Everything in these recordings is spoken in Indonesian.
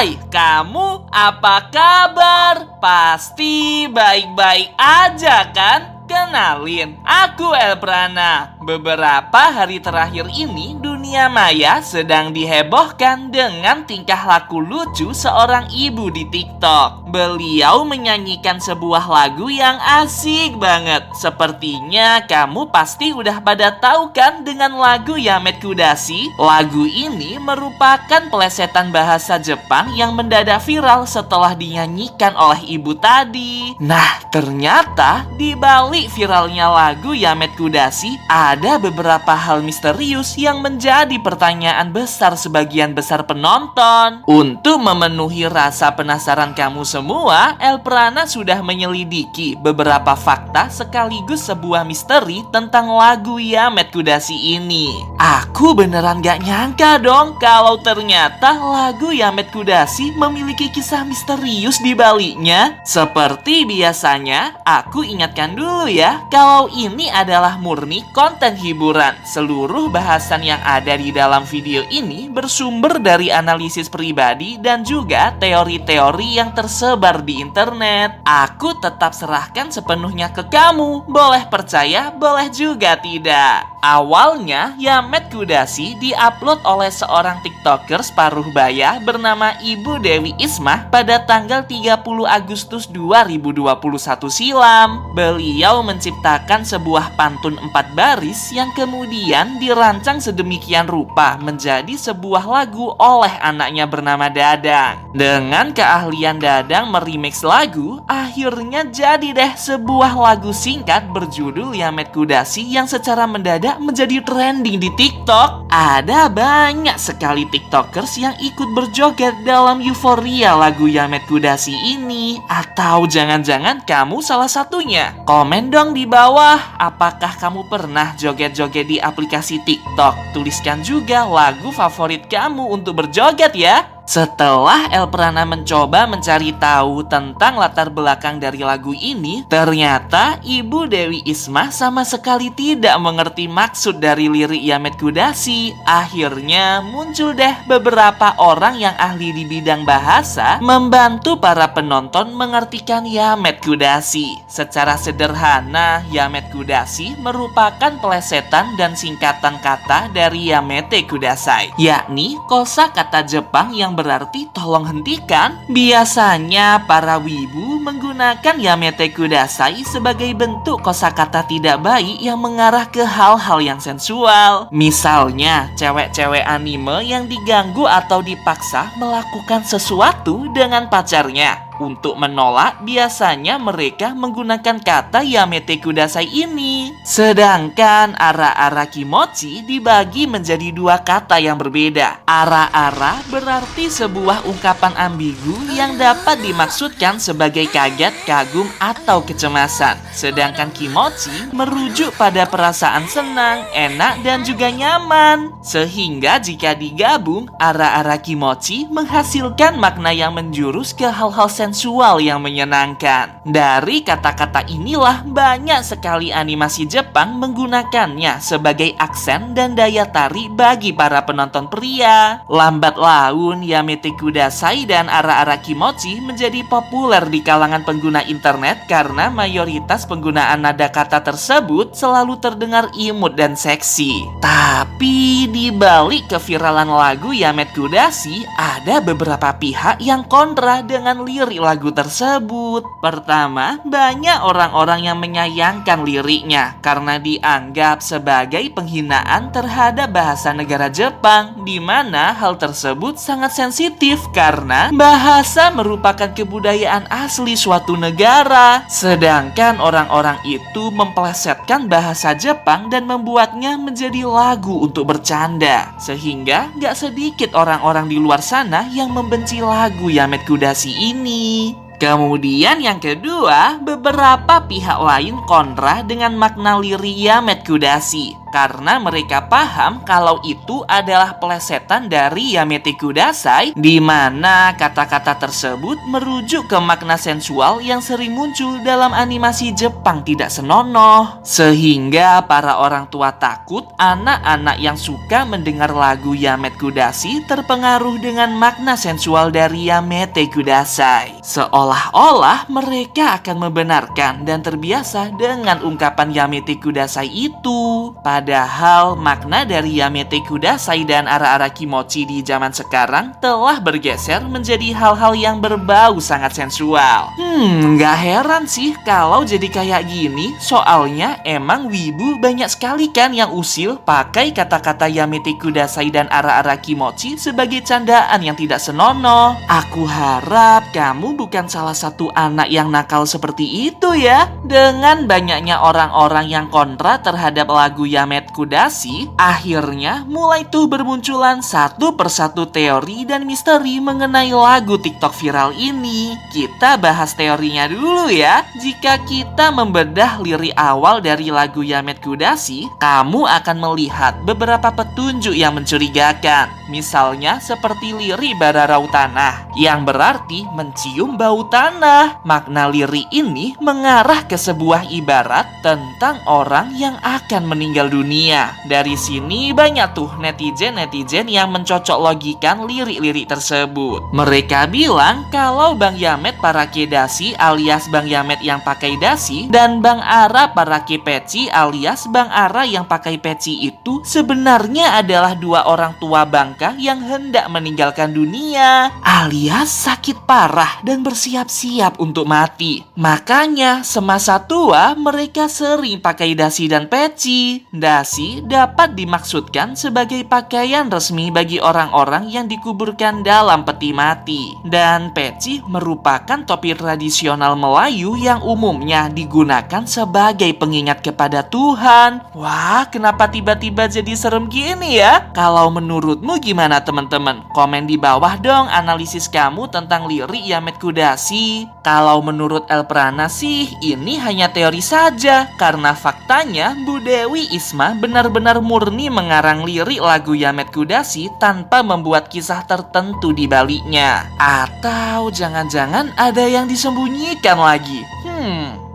Hai, kamu apa kabar? Pasti baik-baik aja kan? Kenalin, aku Elprana. Beberapa hari terakhir ini dunia maya sedang dihebohkan dengan tingkah laku lucu seorang ibu di TikTok. Beliau menyanyikan sebuah lagu yang asik banget. Sepertinya kamu pasti udah pada tahu kan dengan lagu Yamet Kudashi? Lagu ini merupakan pelesetan bahasa Jepang yang mendadak viral setelah dinyanyikan oleh ibu tadi. Nah, ternyata di balik viralnya lagu Yamet Kudashi ada beberapa hal misterius yang menjadi pertanyaan besar sebagian besar penonton. Untuk memenuhi rasa penasaran kamu semua, Elprana sudah menyelidiki beberapa fakta sekaligus sebuah misteri tentang lagu Yamet Kudashi ini. Aku beneran gak nyangka dong kalau ternyata lagu Yamet Kudashi memiliki kisah misterius di baliknya. Seperti biasanya, aku ingatkan dulu ya, kalau ini adalah murni konten hiburan. Seluruh bahasan yang ada di dalam video ini bersumber dari analisis pribadi dan juga teori-teori yang tersebar di internet. Aku tetap serahkan sepenuhnya ke kamu. Boleh percaya, boleh juga tidak. Awalnya, Yamet Kudashi diupload oleh seorang TikToker separuh baya bernama Ibu Dewi Ismah pada tanggal 30 Agustus 2021 silam. Beliau menciptakan sebuah pantun 4 baris yang kemudian dirancang sedemikian rupa menjadi sebuah lagu oleh anaknya bernama Dadang. Dengan keahlian Dadang meremix lagu, akhirnya jadi deh sebuah lagu singkat berjudul Yamet Kudashi yang secara mendadak menjadi trending di TikTok. Ada banyak sekali TikTokers yang ikut berjoget dalam euforia lagu Yamet Kudashi ini. Atau jangan-jangan kamu salah satunya? Komen dong di bawah, apakah kamu pernah joget-joget di aplikasi TikTok? Tuliskan juga lagu favorit kamu untuk berjoget ya. Setelah Elprana mencoba mencari tahu tentang latar belakang dari lagu ini, ternyata Ibu Dewi Ismah sama sekali tidak mengerti maksud dari lirik Yamet Kudashi. Akhirnya muncul deh beberapa orang yang ahli di bidang bahasa membantu para penonton mengartikan Yamet Kudashi. Secara sederhana, Yamet Kudashi merupakan pelesetan dan singkatan kata dari Yamete Kudasai, yakni kosakata Jepang yang berarti tolong hentikan. Biasanya para wibu menggunakan Yamete Kudasai sebagai bentuk kosakata tidak baik yang mengarah ke hal-hal yang sensual. Misalnya, cewek-cewek anime yang diganggu atau dipaksa melakukan sesuatu dengan pacarnya. Untuk menolak, biasanya mereka menggunakan kata Yamete Kudasai ini. Sedangkan ara-ara kimochi dibagi menjadi dua kata yang berbeda. Ara-ara berarti sebuah ungkapan ambigu yang dapat dimaksudkan sebagai kaget, kagum, atau kecemasan. Sedangkan kimochi merujuk pada perasaan senang, enak, dan juga nyaman. Sehingga jika digabung, ara-ara kimochi menghasilkan makna yang menjurus ke hal-hal sensual yang menyenangkan. Dari kata-kata inilah banyak sekali animasi Jepang menggunakannya sebagai aksen dan daya tarik bagi para penonton pria. Lambat laun, Yamete Kudasai dan ara-ara kimochi menjadi populer di kalangan pengguna internet karena mayoritas penggunaan nada kata tersebut selalu terdengar imut dan seksi. Tapi di balik keviralan lagu Yamet Kudashi, ada beberapa pihak yang kontra dengan lirik lagu tersebut. Pertama, banyak orang-orang yang menyayangkan liriknya karena dianggap sebagai penghinaan terhadap bahasa negara Jepang, di mana hal tersebut sangat sensitif karena bahasa merupakan kebudayaan asli suatu negara. Sedangkan orang-orang itu mempelesetkan bahasa Jepang dan membuatnya menjadi lagu untuk bercanda, sehingga gak sedikit orang-orang di luar sana yang membenci lagu Yamet Kudashi ini. Kemudian yang kedua, beberapa pihak lain kontra dengan makna lirik Yamet Kudashi. karena mereka paham kalau itu adalah plesetan dari Yamete Kudasai, di mana kata-kata tersebut merujuk ke makna sensual yang sering muncul dalam animasi Jepang tidak senonoh. Sehingga para orang tua takut anak-anak yang suka mendengar lagu Yamete Kudasai terpengaruh dengan makna sensual dari Yamete Kudasai. Seolah-olah mereka akan membenarkan dan terbiasa dengan ungkapan Yamete Kudasai itu. Padahal makna dari Yamete Kudasai dan ara-ara kimochi di zaman sekarang telah bergeser menjadi hal-hal yang berbau sangat sensual. Nggak heran sih kalau jadi kayak gini, soalnya emang wibu banyak sekali kan yang usil pakai kata-kata Yamete Kudasai dan ara-ara kimochi sebagai candaan yang tidak senonoh. Aku harap kamu bukan salah satu anak yang nakal seperti itu ya. Dengan banyaknya orang-orang yang kontra terhadap lagu Yamete Kudasai, akhirnya mulai tuh bermunculan satu persatu teori dan misteri mengenai lagu TikTok viral ini. Kita bahas teorinya dulu ya. Jika kita membedah lirik awal dari lagu Yamete Kudasai, kamu akan melihat beberapa petunjuk yang mencurigakan. Misalnya seperti lirik bararau tanah, yang berarti mencium bau tanah. Makna lirik ini mengarah ke sebuah ibarat tentang orang yang akan meninggal dunia. Dari sini banyak tuh netizen yang mencocok logikan lirik-lirik tersebut. Mereka bilang kalau Bang Yamet Parake Dasi alias Bang Yamet yang pakai dasi dan Bang Ara Parake Peci alias Bang Ara yang pakai peci itu sebenarnya adalah dua orang tua bangka yang hendak meninggalkan dunia, alias sakit parah dan bersiap-siap untuk mati. Makanya semasa tua mereka sering pakai dasi dan peci. Dasi dapat dimaksudkan sebagai pakaian resmi bagi orang-orang yang dikuburkan dalam peti mati. Dan peci merupakan topi tradisional Melayu yang umumnya digunakan sebagai pengingat kepada Tuhan. Wah, kenapa tiba-tiba jadi serem gini ya? Kalau menurutmu gimana teman-teman? Komen di bawah dong analisis kamu tentang lirik Yamete Kudasai. Kalau menurut Elprana sih, ini hanya teori saja. Karena faktanya, Bu Dewi Isma benar-benar murni mengarang lirik lagu Yamete Kudasai tanpa membuat kisah tertentu di baliknya. Atau jangan-jangan ada yang disembunyikan lagi.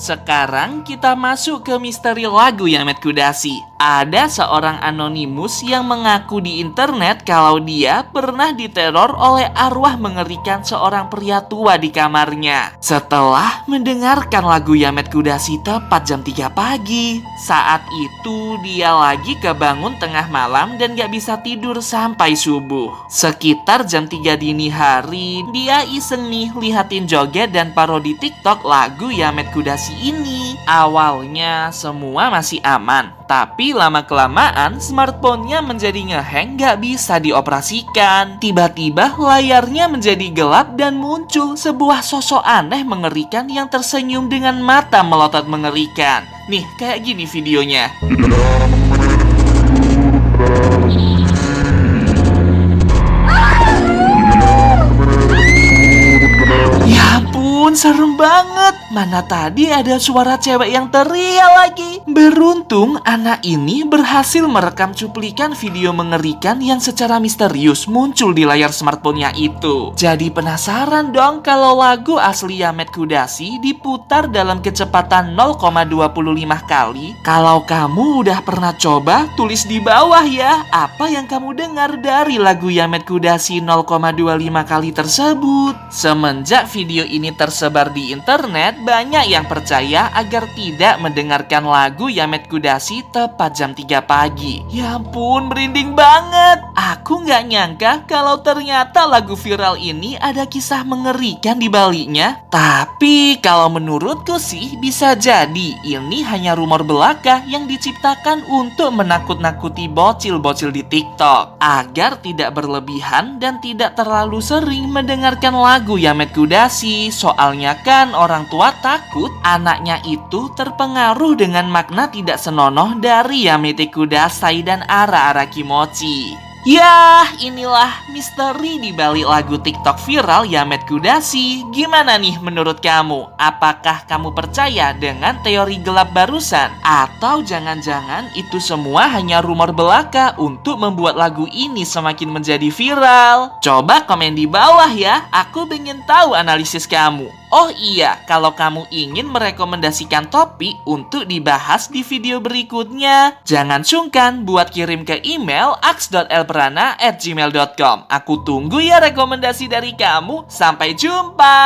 Sekarang kita masuk ke misteri lagu Yamete Kudasai. Ada seorang anonimus yang mengaku di internet kalau dia pernah diteror oleh arwah mengerikan seorang pria tua di kamarnya. Setelah mendengarkan lagu Yamete Kudasai tepat jam 3 pagi. Saat itu dia lagi kebangun tengah malam dan gak bisa tidur sampai subuh. Sekitar jam 3 dini hari, dia iseng nih lihatin joget dan parodi TikTok lagu Yamete Kudasai ini. Awalnya semua masih aman, tapi lama-kelamaan smartphone-nya menjadi ngehang gak bisa dioperasikan. Tiba-tiba layarnya menjadi gelap dan muncul sebuah sosok aneh mengerikan yang tersenyum dengan mata melotot mengerikan. Nih, kayak gini videonya. Ya ampun, serem banget. Mana tadi ada suara cewek yang teriak lagi. Beruntung anak ini berhasil merekam cuplikan video mengerikan yang secara misterius muncul di layar smartphone-nya itu. Jadi penasaran dong kalau lagu asli Yamete Kudasai diputar dalam kecepatan 0,25 kali. Kalau kamu udah pernah coba, tulis di bawah ya apa yang kamu dengar dari lagu Yamete Kudasai 0,25 kali tersebut. Semenjak video ini tersebar di internet, banyak yang percaya agar tidak mendengarkan lagu Yamete Kudasai tepat jam 3 pagi. Ya ampun, merinding banget. Aku nggak nyangka kalau ternyata lagu viral ini ada kisah mengerikan di baliknya. Tapi kalau menurutku sih bisa jadi ini hanya rumor belaka yang diciptakan untuk menakut-nakuti bocil-bocil di TikTok agar tidak berlebihan dan tidak terlalu sering mendengarkan lagu Yamete Kudasai. Soalnya kan orang tua takut anaknya itu terpengaruh dengan makna tidak senonoh dari Yamete Kudasai dan ara-ara kimochi. Yah, inilah misteri di balik lagu TikTok viral Yamet Kudasi. Gimana nih menurut kamu? Apakah kamu percaya dengan teori gelap barusan? Atau jangan-jangan itu semua hanya rumor belaka untuk membuat lagu ini semakin menjadi viral? Coba komen di bawah ya, aku ingin tahu analisis kamu. Oh iya, kalau kamu ingin merekomendasikan topik untuk dibahas di video berikutnya, jangan sungkan buat kirim ke email aks.elprana@gmail.com. Aku tunggu ya rekomendasi dari kamu. Sampai jumpa!